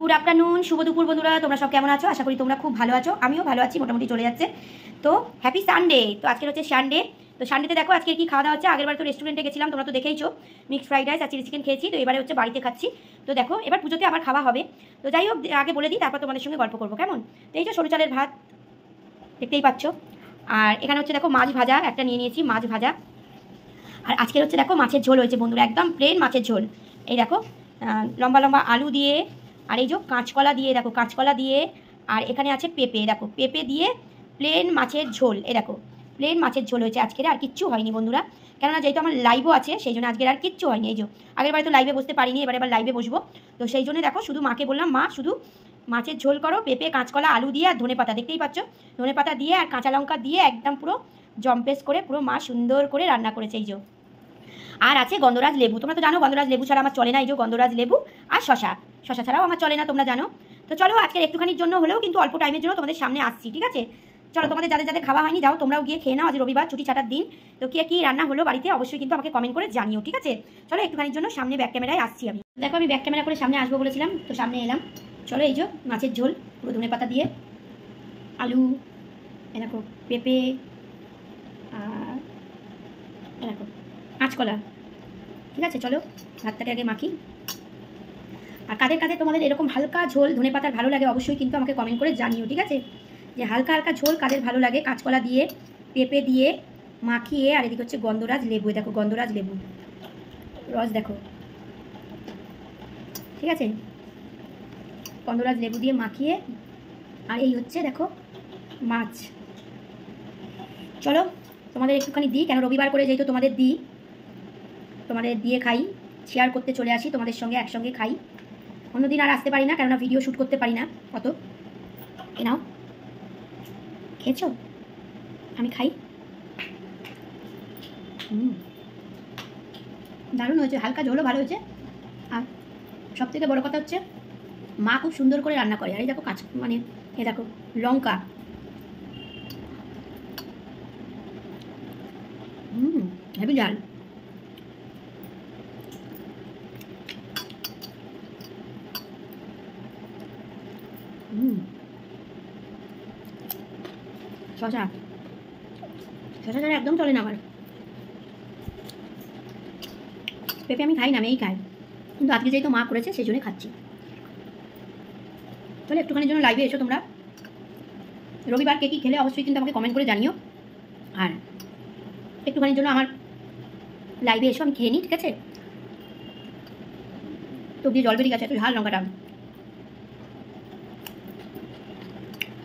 Good afternoon, শুভ দুপুর বন্ধুরা। তোমরা সব কেমন আছো? আশা করি তোমরা খুব ভালো আছো। আমিও ভালো আছি, মোটামুটি চলে যাচ্ছে। তো হ্যাপি সানডে। তো আজকের হচ্ছে সানডে। তো সানডেতে দেখো আজকে কি খাওয়া দাওয়া হচ্ছে। আগেরবার তো রেস্টুরেন্টে গেছিলাম, তোমরা তো দেখেইছো। মিক্সড ফ্রাইড রাইস আর চিলি চিকেন খেয়েছি। তো এবারে হচ্ছে বাড়িতে খাচ্ছি। তো দেখো এবার পুজোতে আবার খাওয়া হবে। তো যাই হোক, আগে বলে দিই, তারপর তোমাদের সঙ্গে গল্প করবো, কেমন? তো এই যে সরু চালের ভাত দেখতেই পাচ্ছ। আর এখানে হচ্ছে দেখো মাছ ভাজা একটা নিয়ে নিয়েছি, মাছ ভাজা। আর আজকের হচ্ছে দেখো মাছের ঝোল হয়েছে বন্ধুরা, একদম প্লেন মাছের ঝোল। এই দেখো লম্বা লম্বা আলু দিয়ে, আর এই যে কাঁচকলা দিয়ে, দেখো কাঁচকলা দিয়ে, আর এখানে আছে পেঁপে, দেখো পেঁপে দিয়ে প্লেন মাছের ঝোল। এই দেখো প্লেন মাছের ঝোল হয়েছে আজকের, আর কিচ্ছু হয়নি বন্ধুরা। কেননা যেহেতু আমার লাইভও আছে, সেই জন্য আজকের আর কিচ্ছু হয়নি। এই যে আগের বারে তো লাইভে বসতে পারিনি, এবার লাইভে বসবো। তো সেই জন্য দেখো শুধু মাকে বললাম, মা শুধু মাছের ঝোল করো, পেঁপে কাঁচকলা আলু দিয়ে আর ধনেপাতা, দেখতেই পাচ্ছ ধনেপাতা দিয়ে আর কাঁচা লঙ্কা দিয়ে একদম পুরো জম্পেস করে পুরো মা সুন্দর করে রান্না করেছে। এই যে আর আছে গন্ধরাজ লেবু। তোমরা তো জানো গন্ধরাজ লেবু ছাড়া আমার চলে না। এই যে গন্ধরাজ লেবু আর শশা, শশা ছাড়াও আমার চলে না, তোমরা জানো। তো চলো আজকে একটুখানির জন্য হলেও, কিন্তু অল্প টাইমের জন্য তোমাদের সামনে আসছি, ঠিক আছে? চলো তোমাদের যাদের যাদের খাওয়া হয়নি যাও তোমরাও গিয়ে খেয়ে নাও। আজ রবিবার, ছুটি ছাটার দিন। তো কে কী রান্না হলো বাড়িতে অবশ্যই কিন্তু আমাকে কমেন্ট করে জানিও, ঠিক আছে? চলো একটুখানির জন্য সামনে ব্যাক ক্যামেরায় আসছি আমি। দেখো আমি ব্যাক ক্যামেরা করে সামনে আসবো বলেছিলাম, তো সামনে এলাম। চলো এই যে মাছের ঝোল পুরো ধনেপাতা দিয়ে, আলু, এরকম পেঁপে, আর এরকম কাঁচকলা, ঠিক আছে? চলো ভাতটাকে আগে মাখি। আর কাদের কাদের তোমাদের এরকম হালকা ঝোল ধনেপাতার ভালো লাগে অবশ্যই কিন্তু আমাকে কমেন্ট করে জানিও, ঠিক আছে? যে হালকা হালকা ঝোল কাদের ভালো লাগে, কাঁচকলা দিয়ে পেঁপে দিয়ে মাখিয়ে। আর এদিকে হচ্ছে গন্ধরাজ লেবু, দেখো গন্ধরাজ লেবু রস, দেখো, ঠিক আছে? গন্ধরাজ লেবু দিয়ে মাখিয়ে। আর এই হচ্ছে দেখো মাছ। চলো তোমাদের একটুখানি দিই, কেন রবিবার করে যেহেতু তোমাদের দিই, তোমাদের দিয়ে খাই, শেয়ার করতে চলে আসি তোমাদের সঙ্গে, একসঙ্গে খাই। অন্যদিন আর আসতে পারি না, কেননা ভিডিও শ্যুট করতে পারি না অত। এ নাও, খেয়েছো? আমি খাই। দারুণ হয়েছে, হালকা ঝোলও ভালো হয়েছে। আর সব থেকে বড়ো কথা হচ্ছে মা খুব সুন্দর করে রান্না করে। আর এই দেখো কাঁচ মানে এ দেখো লঙ্কা, হেভি ঝাল। শশা, শশা ছাড়া একদম চলে না আমার। পেঁপে আমি খাই না, আমি এই খাই, কিন্তু আজকে যেহেতু মা করেছে সেই জন্যই খাচ্ছি। তাহলে একটুখানির জন্য লাইভে এসো তোমরা। রবিবার কে কী খেলে অবশ্যই কিন্তু আমাকে কমেন্ট করে জানিও। আর একটুখানির জন্য আমার লাইভে এসো, আমি খেয়ে নিই, ঠিক আছে? তো দিয়ে জল বেরিয়ে গেছে, একটু ঝাল লঙ্কাটা।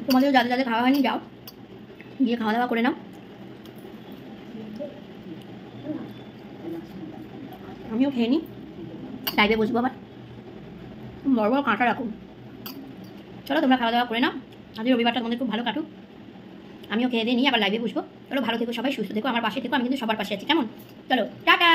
তোমাদেরও যাদের যাদের খাওয়া হয়নি যাও গিয়ে খাওয়া দাওয়া করে নাও। আমিও খেয়ে নিই, লাইভে বসবো আবার। বড় বড় কাঁটা রাখুন। চলো তোমরা খাওয়া দাওয়া করে নাও, আজ রবিবারটা তোমাদের খুব ভালো কাটুক। আমিও খেয়ে দিয়ে নিই, আবার লাইভে বসবো। চলো ভালো থেকো সবাই, সুস্থ থেকো, আমার পাশে থেকো, আমি কিন্তু সবার পাশে আছি, কেমন? চলো টাটা।